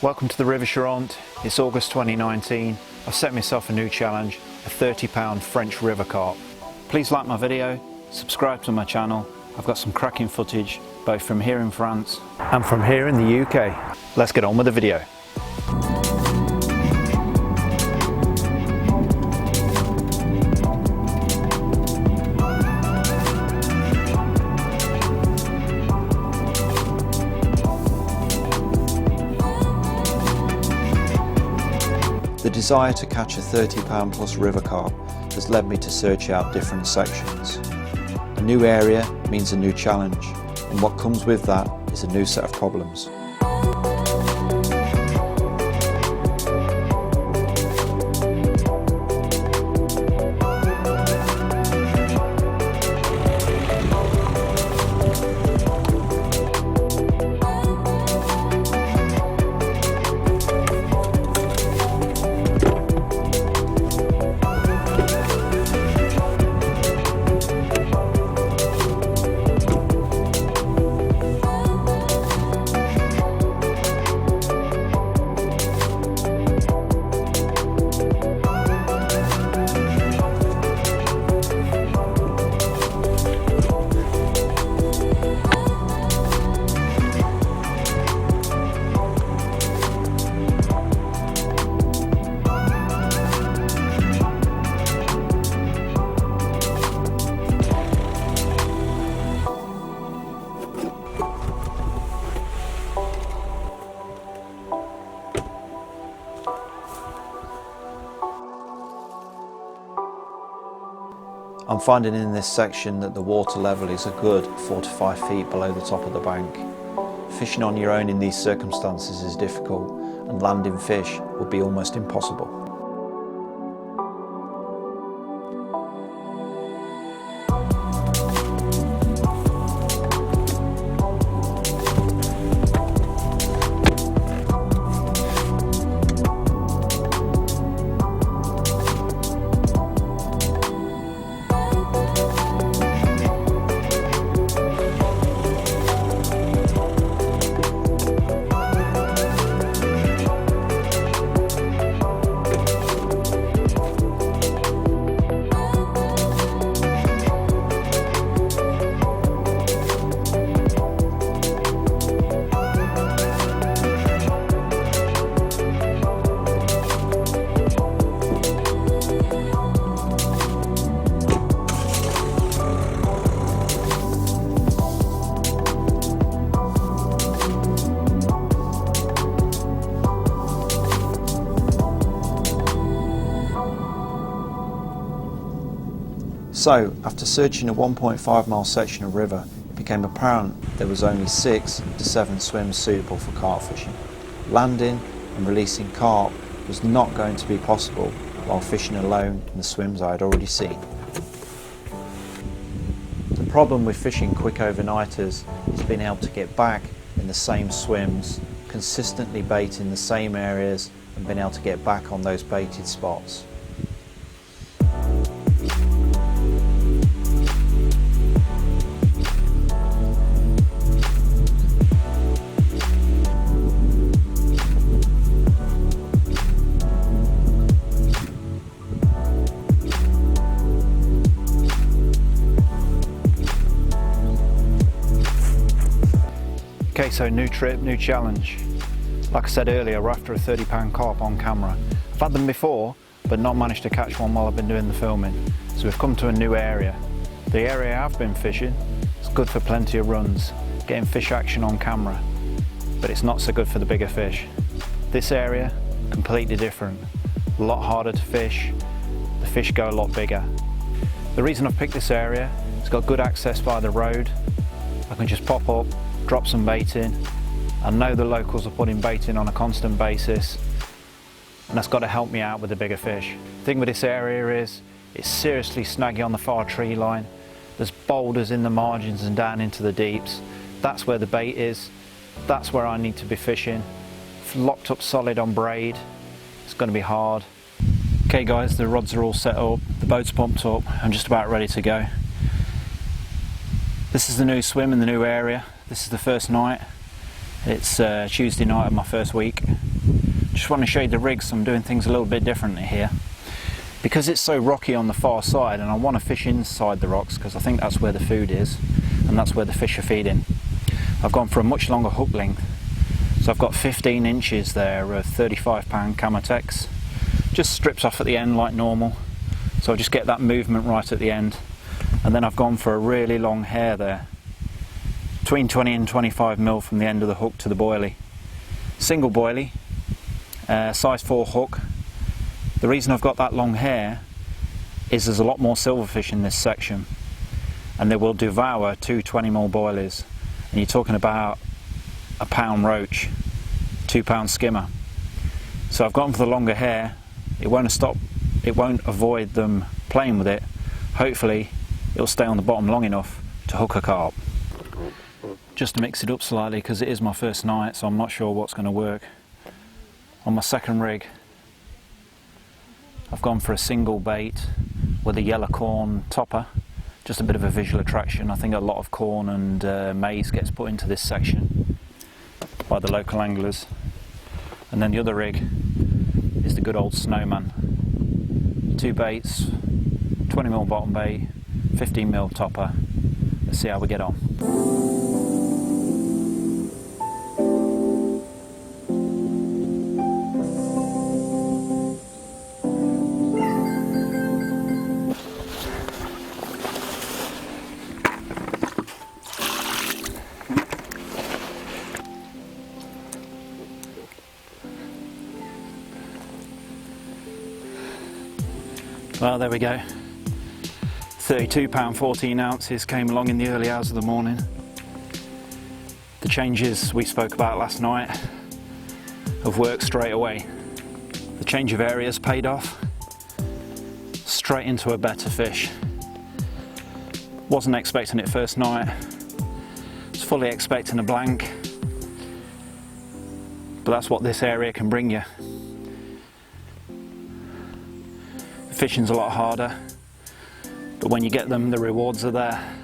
Welcome to the River Charente. It's August 2019. I've set myself a new challenge, a 30-pound French river carp. Please like my video, subscribe to my channel. I've got some cracking footage both from here in France and from here in the UK. Let's get on with the video. The desire to catch a 30-pound plus river carp has led me to search out different sections. A new area means a new challenge, and what comes with that is a new set of problems. I'm finding in this section that the water level is a good 4 to 5 feet below the top of the bank. Fishing on your own in these circumstances is difficult, and landing fish would be almost impossible. So, after searching a 1.5 mile section of river, it became apparent there was only 6 to 7 swims suitable for carp fishing. Landing and releasing carp was not going to be possible while fishing alone in the swims I had already seen. The problem with fishing quick overnighters is being able to get back in the same swims, consistently baiting the same areas and being able to get back on those baited spots. Okay, so new trip, new challenge. Like I said earlier, we're after a 30-pound carp on camera. I've had them before, but not managed to catch one while I've been doing the filming. So we've come to a new area. The area I've been fishing is good for plenty of runs, getting fish action on camera, but it's not so good for the bigger fish. This area, completely different. A lot harder to fish, the fish go a lot bigger. The reason I've picked this area, it's got good access by the road. I can just pop up, drop some bait in. I know the locals are putting bait in on a constant basis, and that's got to help me out with the bigger fish. The thing with this area is it's seriously snaggy on the far tree line. There's boulders in the margins and down into the deeps. That's where the bait is. That's where I need to be fishing. Locked up solid on braid. It's going to be hard. Okay guys, the rods are all set up, the boat's pumped up, I'm just about ready to go. This is the new swim in the new area. This is the first night. It's Tuesday night of my first week. Just want to show you the rigs. I'm doing things a little bit differently here. Because it's so rocky on the far side, and I want to fish inside the rocks because I think that's where the food is and that's where the fish are feeding. I've gone for a much longer hook length. So I've got 15 inches there of 35-pound Camotex. Just strips off at the end like normal. So I just get that movement right at the end. And then I've gone for a really long hair there. Between 20 and 25 mil from the end of the hook to the boilie. Single boilie, size 4 hook. The reason I've got that long hair is there's a lot more silverfish in this section, and they will devour 2 20mm boilies, and you're talking about a pound roach, 2 pound skimmer. So I've gone for the longer hair. It won't avoid them playing with it. Hopefully it'll stay on the bottom long enough to hook a carp. Just to mix it up slightly, because it is my first night, so I'm not sure what's going to work. On my second rig, I've gone for a single bait with a yellow corn topper, just a bit of a visual attraction. I think a lot of corn and maize gets put into this section by the local anglers. And then the other rig is the good old Snowman. 2 baits, 20mm bottom bait, 15mm topper. Let's see how we get on. Well, there we go. 32 pound 14 ounces came along in the early hours of the morning. The changes we spoke about last night have worked straight away. The change of areas paid off. Straight into a better fish. Wasn't expecting it first night. Was fully expecting a blank. But that's what this area can bring you. Fishing's a lot harder, but when you get them, the rewards are there.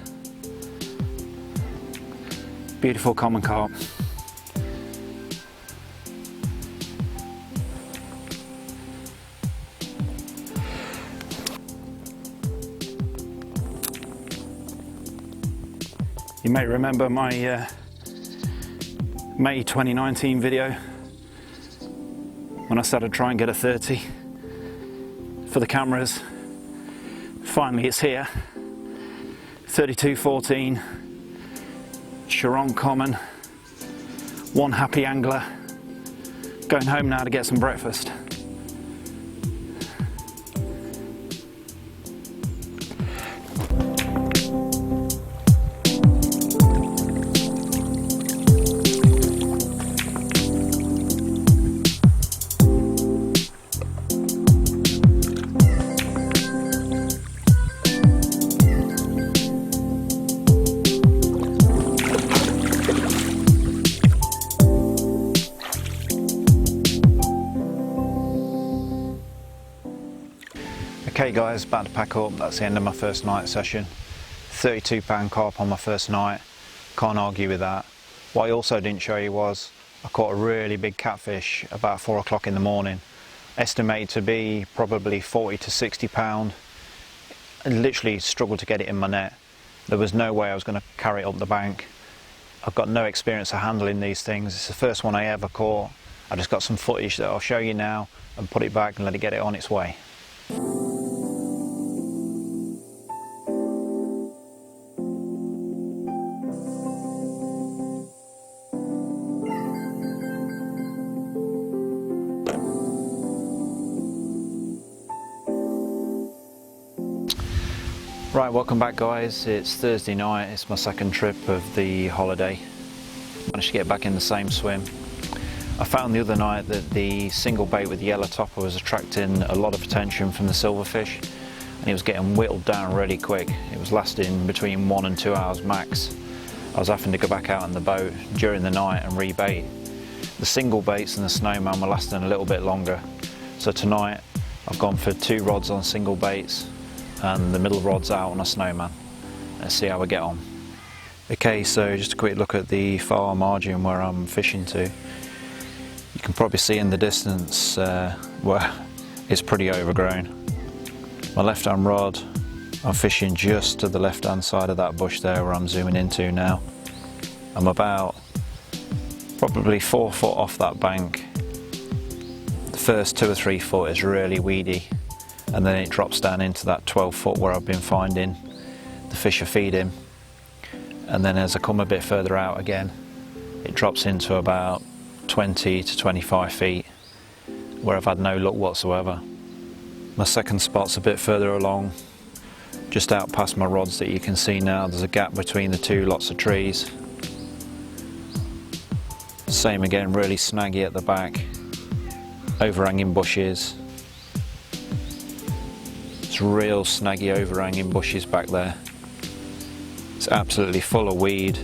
Beautiful common carp. You may remember my May 2019 video when I said I'd try and get a 30 for the cameras. Finally it's here. 32-14, Charente common, one happy angler. Going home now to get some breakfast. Okay guys, about to pack up. That's the end of my first night session. 32 pound carp on my first night. Can't argue with that. What I also didn't show you was I caught a really big catfish about 4 o'clock in the morning. Estimated to be probably 40 to 60 pound. I literally struggled to get it in my net. There was no way I was going to carry it up the bank. I've got no experience of handling these things. It's the first one I ever caught. I just got some footage that I'll show you now and put it back and let it get it on its way. Right, welcome back guys. It's Thursday night. It's my second trip of the holiday. Managed to get back in the same swim. I found the other night that the single bait with the yellow topper was attracting a lot of attention from the silverfish, and it was getting whittled down really quick. It was lasting between 1 and 2 hours max. I was having to go back out on the boat during the night and rebait. The single baits and the Snowman were lasting a little bit longer. So tonight I've gone for 2 rods on single baits and the middle rod's out on a Snowman. Let's see how we get on. Okay, so just a quick look at the far margin where I'm fishing to. You can probably see in the distance where it's pretty overgrown. My left hand rod, I'm fishing just to the left hand side of that bush there where I'm zooming into now. I'm about probably 4 foot off that bank. The first 2 or 3 foot is really weedy, and then it drops down into that 12 foot where I've been finding the fish are feeding. And then as I come a bit further out again, it drops into about 20 to 25 feet where I've had no luck whatsoever. My second spot's a bit further along, just out past my rods that you can see now. There's a gap between the two lots of trees. Same again, really snaggy at the back, overhanging bushes. It's real snaggy overhanging bushes back there. It's absolutely full of weed.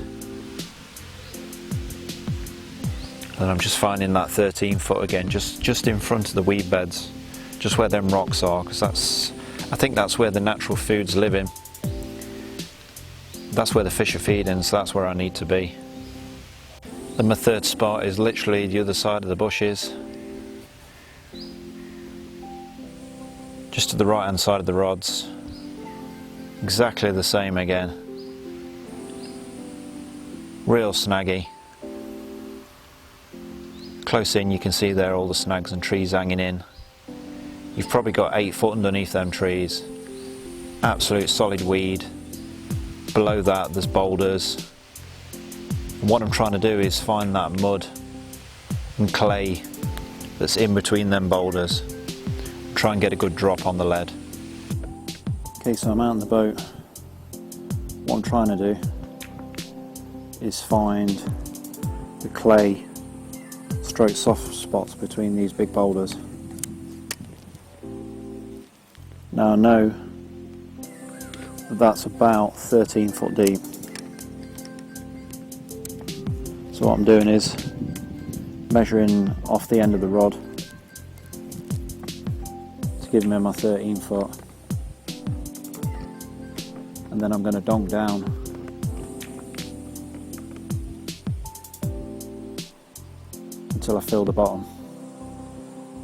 And I'm just finding that 13 foot again, just in front of the weed beds, just where them rocks are, because I think that's where the natural food's living. That's where the fish are feeding, so that's where I need to be. And my third spot is literally the other side of the bushes, just to the right hand side of the rods. Exactly the same again. Real snaggy. Close in you can see there all the snags and trees hanging in. You've probably got 8 foot underneath them trees. Absolute solid weed. Below that there's boulders. And what I'm trying to do is find that mud and clay that's in between them boulders. Try and get a good drop on the lead. Okay, so I'm out in the boat. What I'm trying to do is find the clay stroke soft spots between these big boulders. Now I know that's about 13 foot deep. So what I'm doing is measuring off the end of the rod to give me my 13 foot, and then I'm going to donk down until I fill the bottom,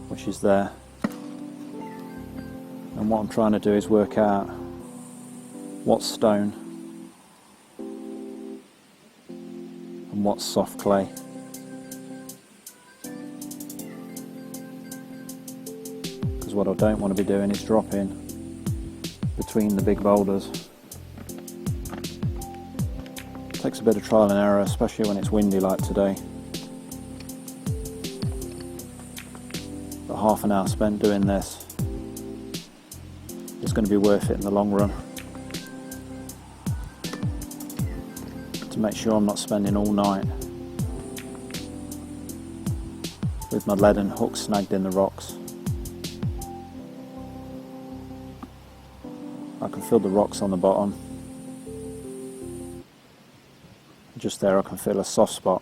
which is there. And what I'm trying to do is work out what's stone and what's soft clay. Because what I don't want to be doing is dropping between the big boulders. It takes a bit of trial and error, especially when it's windy like today. But half an hour spent doing this is going to be worth it in the long run. To make sure I'm not spending all night with my lead and hook snagged in the rocks. I can feel the rocks on the bottom. Just there I can feel a soft spot.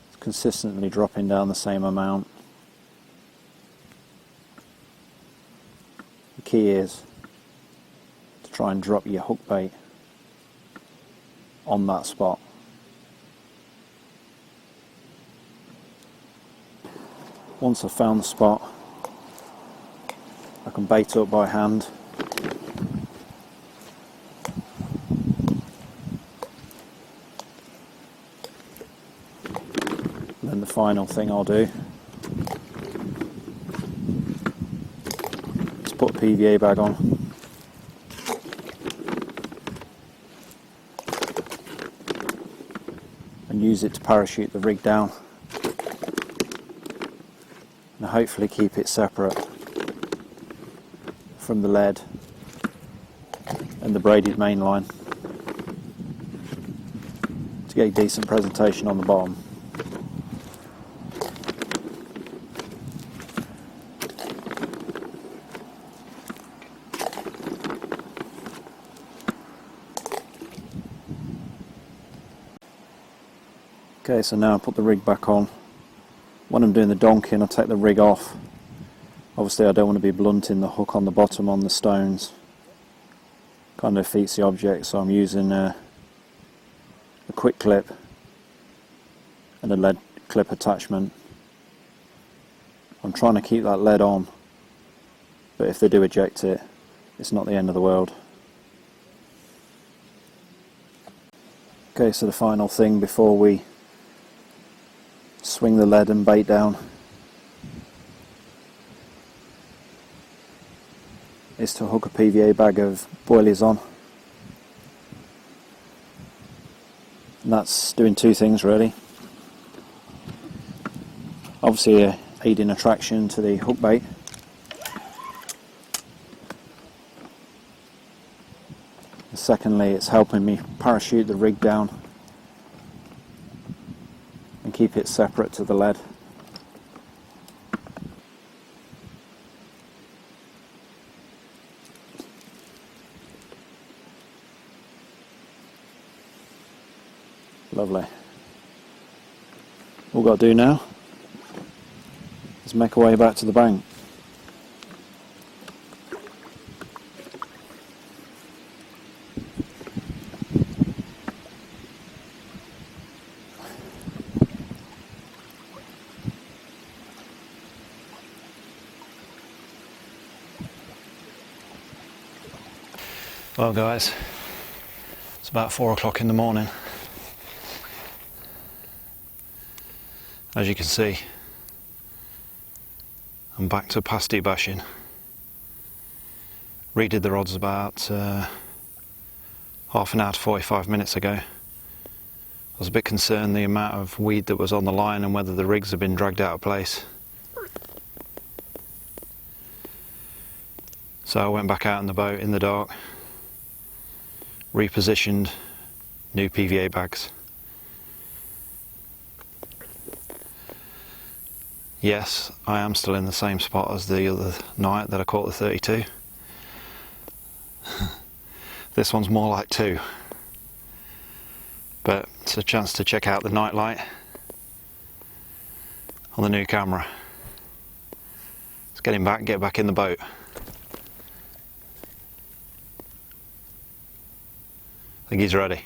It's consistently dropping down the same amount. The key is to try and drop your hook bait on that spot. Once I've found the spot, I can bait up by hand. And then the final thing I'll do is put a PVA bag on. And use it to parachute the rig down. And hopefully keep it separate from the lead and the braided main line to get a decent presentation on the bottom. Okay, so now I put the rig back on. When I'm doing the donking, I take the rig off. Obviously I don't want to be blunting the hook on the bottom on the stones. kind of defeats the object, so I'm using a quick clip and a lead clip attachment. I'm trying to keep that lead on, but if they do eject it, it's not the end of the world. Okay, so the final thing before we swing the lead and bait down is to hook a PVA bag of boilies on. And that's doing two things really. Obviously aiding attraction to the hook bait, and secondly it's helping me parachute the rig down and keep it separate to the lead. Lovely. All we've got to do now is make our way back to the bank. Well guys, it's about 4 o'clock in the morning. As you can see, I'm back to pasty bashing. Redid the rods about half an hour to 45 minutes ago. I was a bit concerned the amount of weed that was on the line and whether the rigs had been dragged out of place. So I went back out in the boat in the dark, repositioned new PVA bags. Yes, I am still in the same spot as the other night that I caught the 32. This one's more like 2. But it's a chance to check out the night light on the new camera. Let's get him back, get back in the boat. I think he's ready.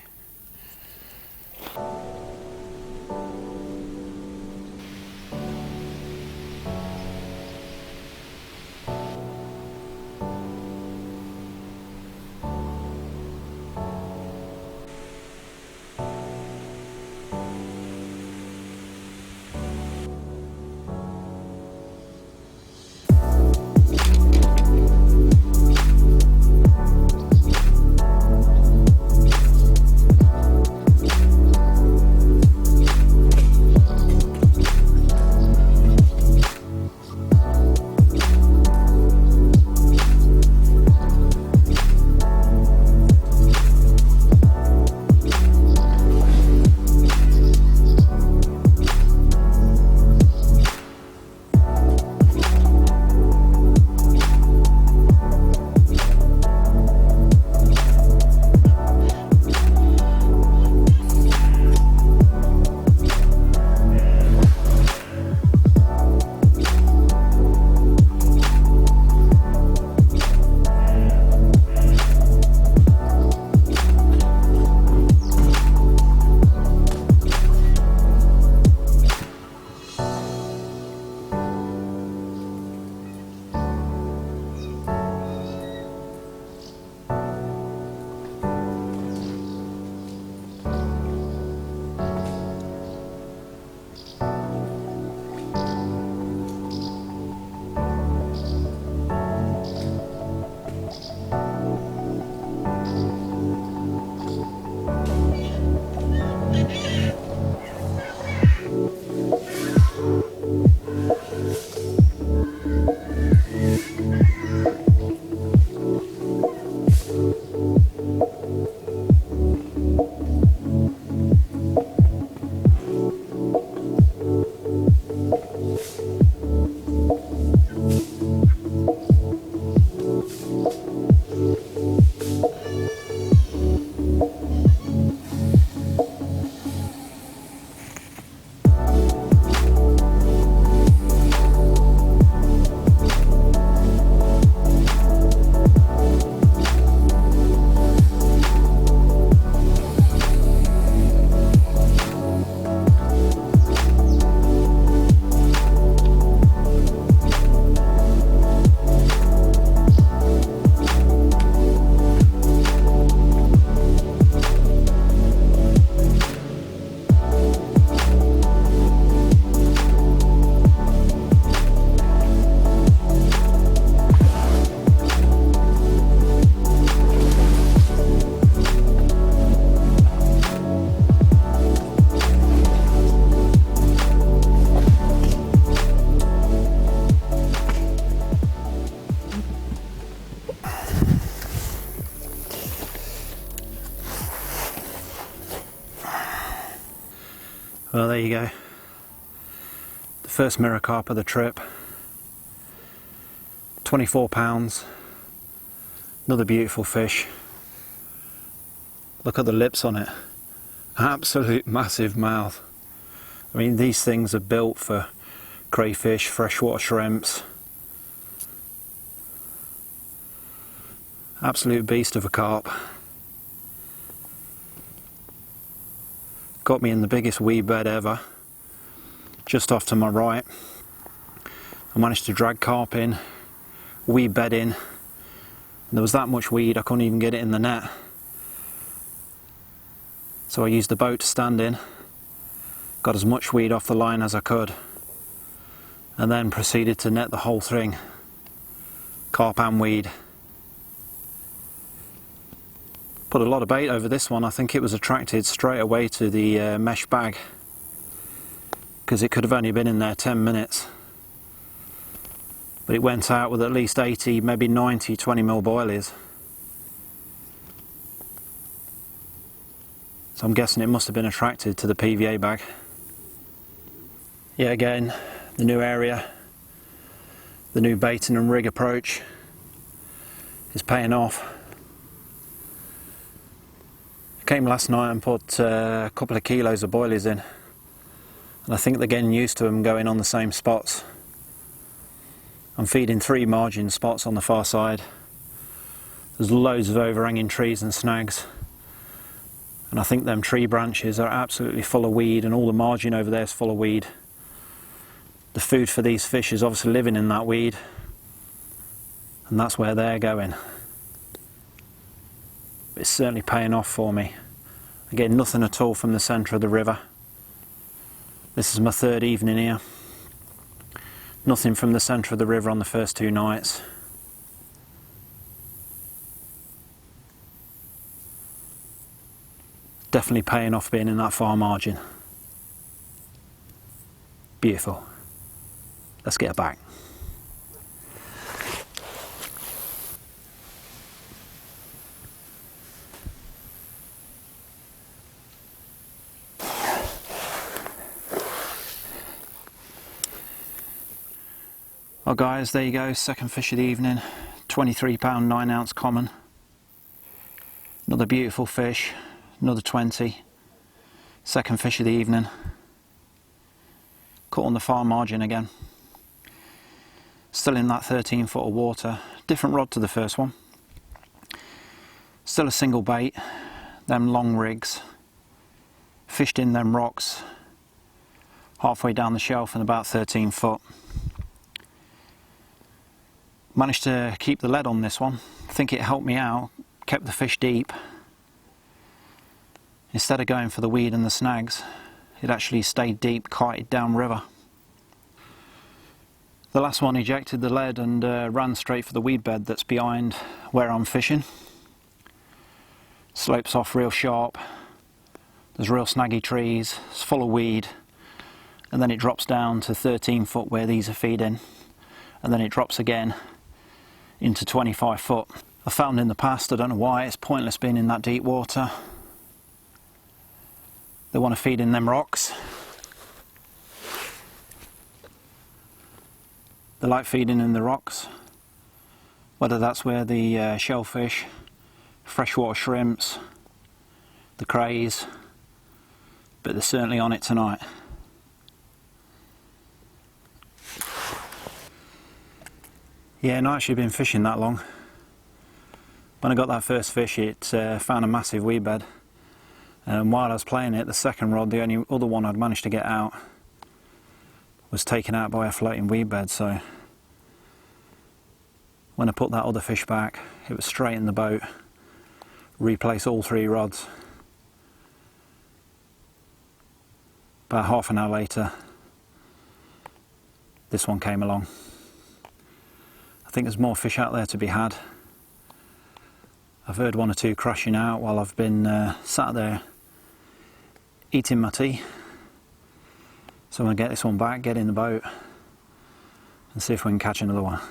there you go. The first mirror carp of the trip. 24 pounds. Another beautiful fish. Look at the lips on it. Absolute massive mouth. I mean, these things are built for crayfish, freshwater shrimps. Absolute beast of a carp. Got me in the biggest weed bed ever. Just off to my right. I managed to drag carp in, weed bed in. And there was that much weed I couldn't even get it in the net. So I used the boat to stand in, got as much weed off the line as I could, and then proceeded to net the whole thing, carp and weed. Put a lot of bait over this one. I think it was attracted straight away to the mesh bag, because it could have only been in there 10 minutes. But it went out with at least 80, maybe 90 20mm boilies. So I'm guessing it must have been attracted to the PVA bag. Yeah, again, the new area, the new baiting and rig approach is paying off. I came last night and put a couple of kilos of boilies in, and I think they're getting used to them going on the same spots. I'm feeding 3 margin spots on the far side. There's loads of overhanging trees and snags. And I think them tree branches are absolutely full of weed, and all the margin over there is full of weed. The food for these fish is obviously living in that weed, and that's where they're going. It's certainly paying off for me. I get nothing at all from the centre of the river. This is my 3rd evening here. Nothing from the centre of the river on the first 2 nights. Definitely paying off being in that far margin. Beautiful. Let's get back. Well guys, there you go, second fish of the evening. 23 pound 9 ounce common. Another beautiful fish. Another 20, second fish of the evening. Caught on the far margin again. Still in that 13 foot of water. Different rod to the first one. Still a single bait. Them long rigs. Fished in them rocks. Halfway down the shelf and about 13 foot. Managed to keep the lead on this one. I think it helped me out. Kept the fish deep. Instead of going for the weed and the snags, it actually stayed deep, kited down river. The last one ejected the lead and ran straight for the weed bed that's behind where I'm fishing. Slopes off real sharp, there's real snaggy trees, it's full of weed, and then it drops down to 13 foot where these are feeding, and then it drops again into 25 foot. I found in the past, I don't know why, it's pointless being in that deep water. They want to feed in them rocks. They like feeding in the rocks, whether that's where the shellfish, freshwater shrimps, the crays, but they're certainly on it tonight. Yeah, not actually been fishing that long. When I got that first fish, it found a massive weed bed. And while I was playing it, the second rod, the only other one I'd managed to get out, was taken out by a floating weed bed. So when I put that other fish back, it was straight in the boat, replace all 3 rods. About half an hour later, this one came along. I think there's more fish out there to be had. I've heard 1 or 2 crashing out while I've been sat there eating my tea. So I'm going to get this one back, get in the boat and see if we can catch another one.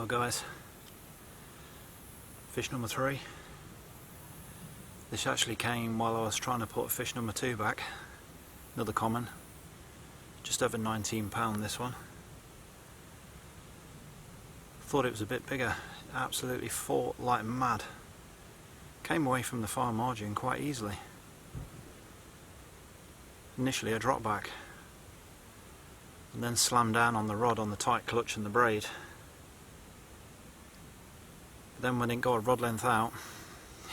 Hello guys, fish number 3. This actually came while I was trying to put fish number 2 back, another common, just over 19 pound this one. Thought it was a bit bigger, absolutely fought like mad, came away from the far margin quite easily. Initially a drop back and then slammed down on the rod on the tight clutch and the braid. Then when it got a rod length out,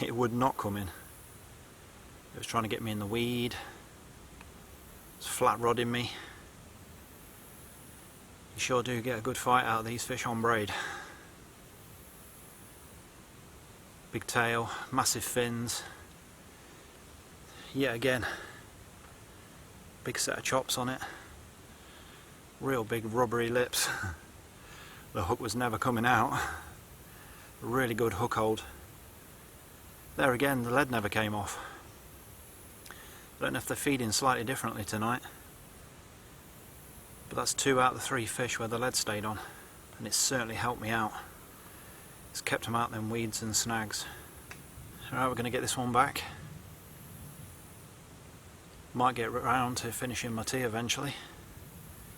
it would not come in. It was trying to get me in the weed. It was flat rodding me. You sure do get a good fight out of these fish on braid. Big tail, massive fins. Yet again, big set of chops on it. Real big rubbery lips. The hook was never coming out. A really good hook hold. There again, the lead never came off. I don't know if they're feeding slightly differently tonight, but that's 2 out of the 3 fish where the lead stayed on, and it's certainly helped me out. It's kept them out them weeds and snags. Alright, we're going to get this one back. Might get round to finishing my tea eventually.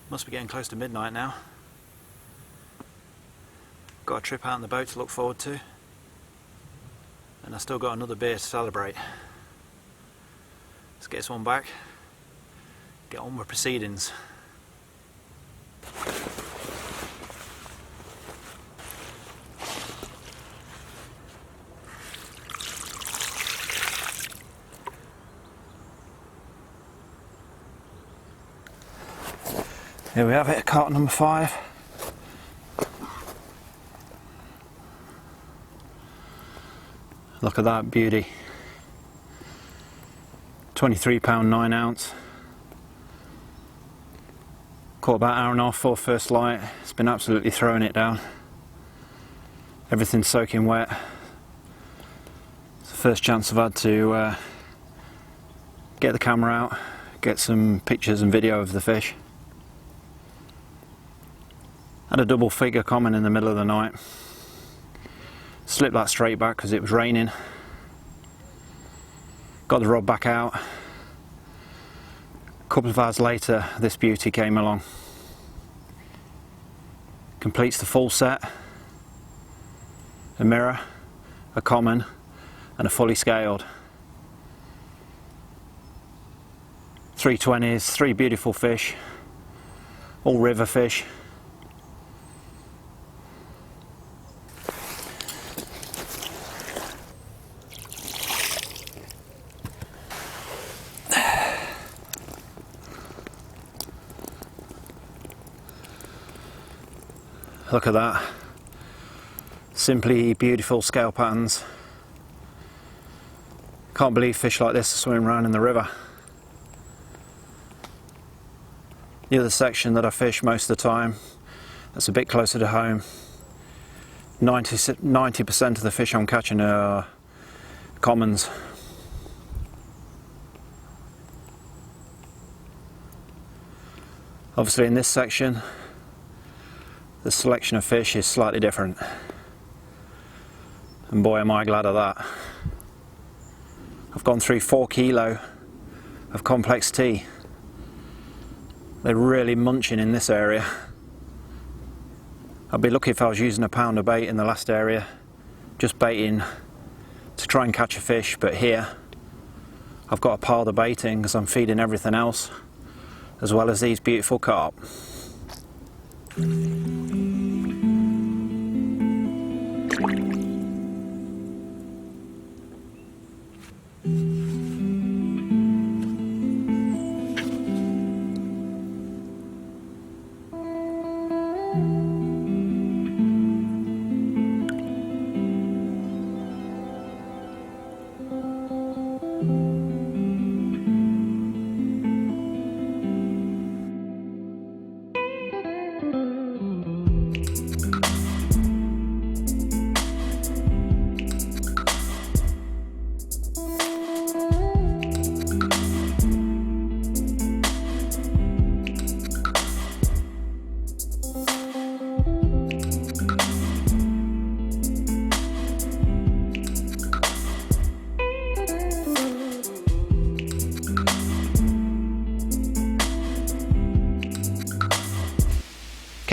Must be getting close to midnight now. Got a trip out in the boat to look forward to, and I still got another beer to celebrate. Let's get this one back, get on with proceedings. Here we have it, carp number 5. Look at that beauty. 23 pound 9 ounce. Caught about an hour and a half for first light. It's been absolutely throwing it down. Everything's soaking wet. It's the first chance I've had to get the camera out, get some pictures and video of the fish. Had a double figure common in the middle of the night. Slipped that straight back because it was raining. Got the rod back out. A couple of hours later, this beauty came along. Completes the full set. A mirror, a common, and a fully scaled. 3 20s, 3 beautiful fish, all river fish. Look at that. Simply beautiful scale patterns. Can't believe fish like this are swimming around in the river. The other section that I fish most of the time, that's a bit closer to home, 90% of the fish I'm catching are commons. Obviously in this section, the selection of fish is slightly different, and boy am I glad of that. I've gone through 4 kilo of complex tea. They're really munching in this area. I'd be lucky if I was using a pound of bait in the last area, just baiting to try and catch a fish, but here I've got a pile of bait in because I'm feeding everything else, as well as these beautiful carp.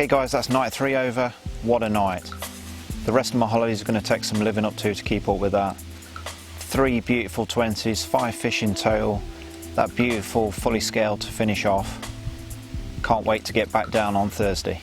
Okay guys, that's night 3 over. What a night. The rest of my holiday is going to take some living up to keep up with that. 3 beautiful 20s, 5 fish in total, that beautiful fully scaled to finish off. Can't wait to get back down on Thursday.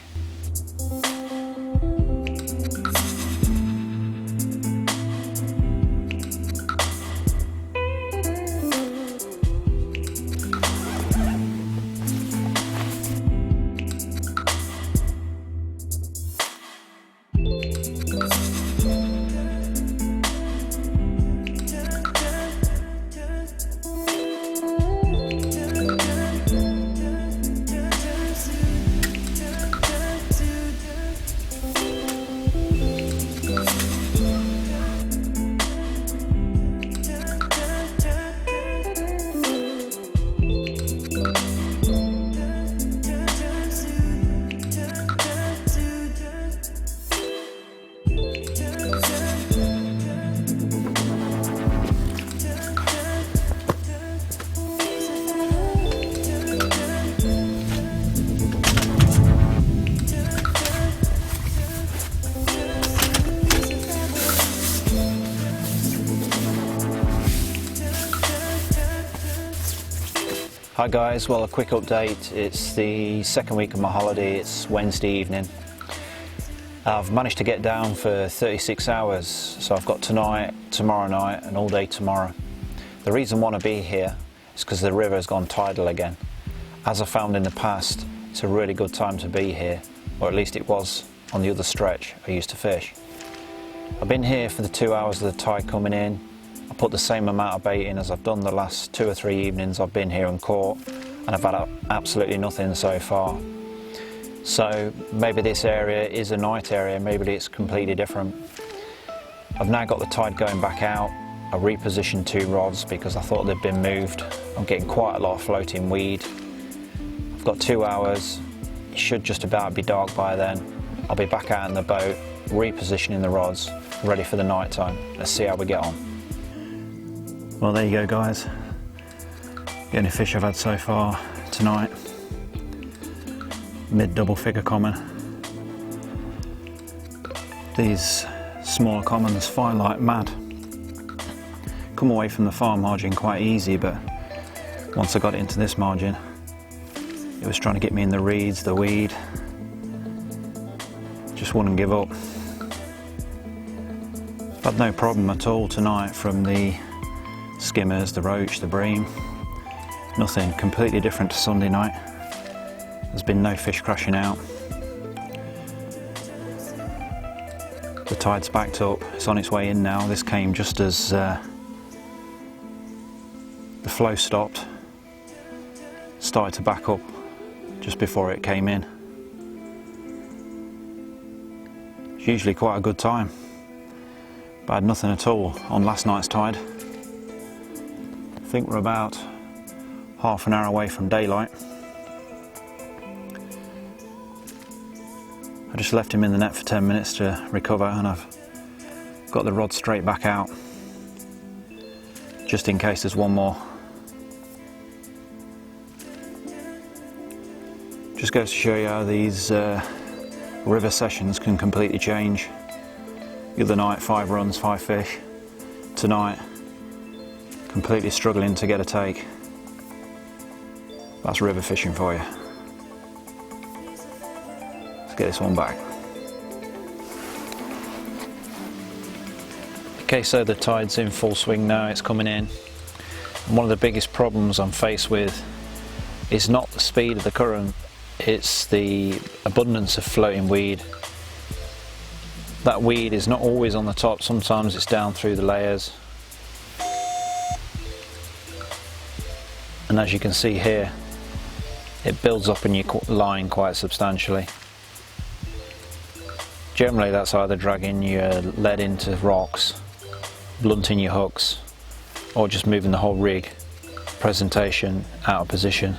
Hi guys, well, a quick update. It's the second week of my holiday. It's Wednesday evening. I've managed to get down for 36 hours, so I've got tonight, tomorrow night and all day tomorrow. The reason I want to be here is because the river has gone tidal again. As I found in the past, it's a really good time to be here, or at least it was on the other stretch I used to fish. I've been here for the 2 hours of the tide coming in. I put the same amount of bait in as I've done the last 2 or 3 evenings I've been here and caught, and I've had absolutely nothing so far. So maybe this area is a night area, maybe it's completely different. I've now got the tide going back out. I repositioned 2 rods because I thought they'd been moved. I'm getting quite a lot of floating weed. I've got 2 hours, it should just about be dark by then. I'll be back out in the boat, repositioning the rods, ready for the night time. Let's see how we get on. Well, there you go guys, the only fish I've had so far tonight, mid double figure common. These smaller commons fly like mad. Come away from the far margin quite easy, but once I got it into this margin, it was trying to get me in the reeds, the weed, just wouldn't give up. I've had no problem at all tonight from the skimmers, the roach, the bream, nothing. Completely different to Sunday night. There's been no fish crashing out. The tide's backed up, it's on its way in now. This came just as the flow stopped, started to back up just before it came in. It's usually quite a good time, but I had nothing at all on last night's tide. I think we're about half an hour away from daylight. I just left him in the net for 10 minutes to recover, and I've got the rod straight back out just in case there's one more. Just goes to show you how these river sessions can completely change. The other night 5 runs, 5 fish. Tonight completely struggling to get a take. That's river fishing for you. Let's get this one back. Okay, so the tide's in full swing now, it's coming in. And one of the biggest problems I'm faced with is not the speed of the current, it's the abundance of floating weed. That weed is not always on the top, sometimes it's down through the layers. And as you can see here, it builds up in your line quite substantially. Generally that's either dragging your lead into rocks, blunting your hooks, or just moving the whole rig presentation out of position.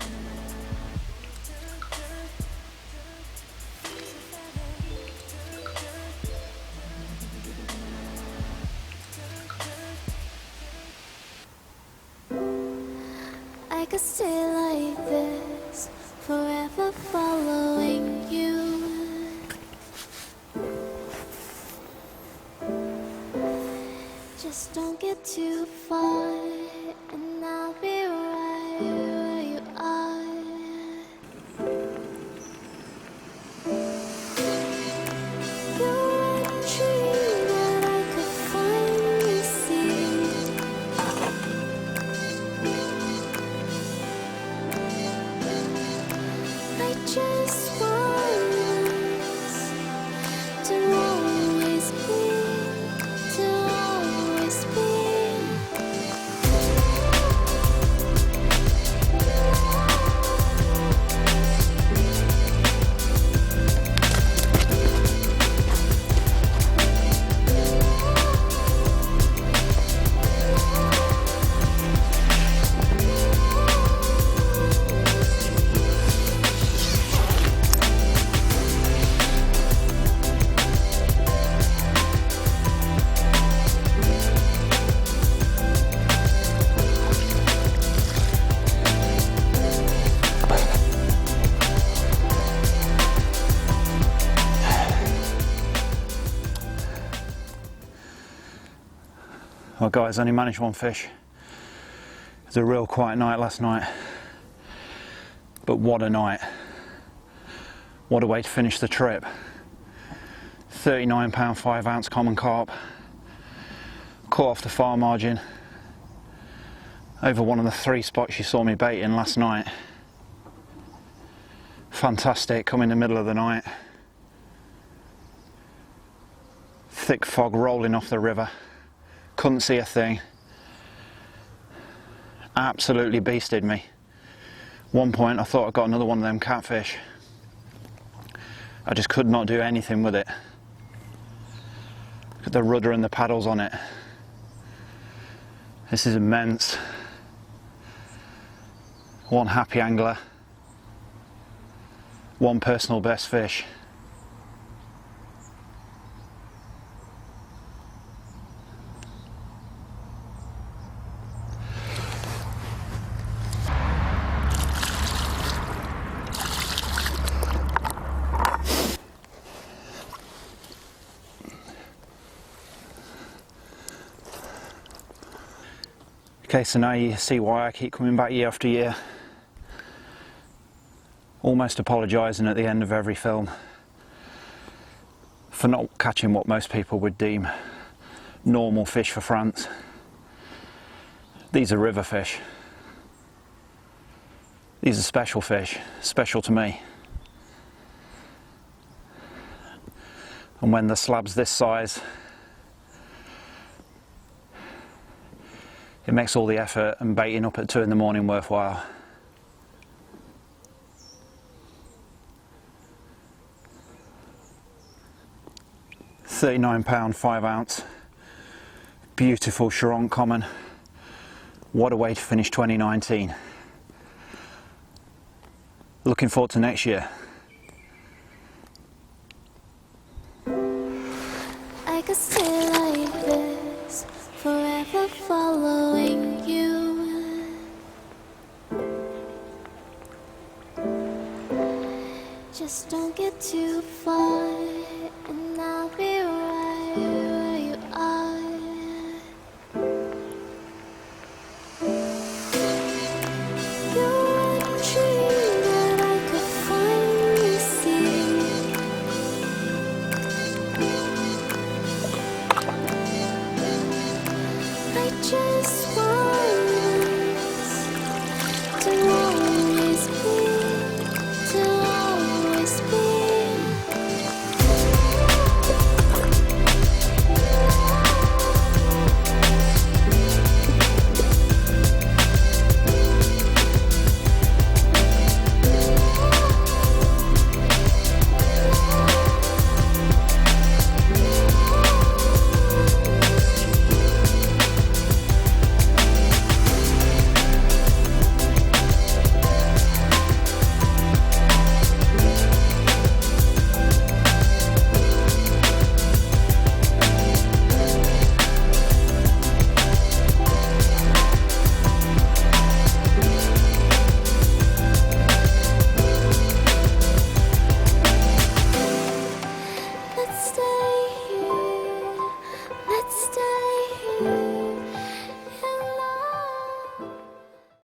I could stay like this, forever following you. Just don't get too far, and I'll be right where you are. You're a dream that I could finally see. I just want us to always be, to always be. Well guys, only managed one fish. It was a real quiet night last night, but what a night. What a way to finish the trip. 39 pound 5 ounce common carp, caught off the far margin, over one of the 3 spots you saw me baiting last night. Fantastic, come in the middle of the night. Thick fog rolling off the river. Couldn't see a thing. Absolutely beasted me. One point I thought I got another one of them catfish. I just could not do anything with it. Look at the rudder and the paddles on it. This is immense. One happy angler. One personal best fish. Okay, so now you see why I keep coming back year after year. Almost apologising at the end of every film for not catching what most people would deem normal fish for France. These are river fish. These are special fish, special to me. And when the slab's this size, it makes all the effort and baiting up at 2 in the morning worthwhile. £39 5 ounce, beautiful Charente common. What a way to finish 2019. Looking forward to next year. I could stay like this, forever following you. Just don't get too far, and I'll be right where you are. You're a dream that I could finally see. I just want us to always be, to always be. you.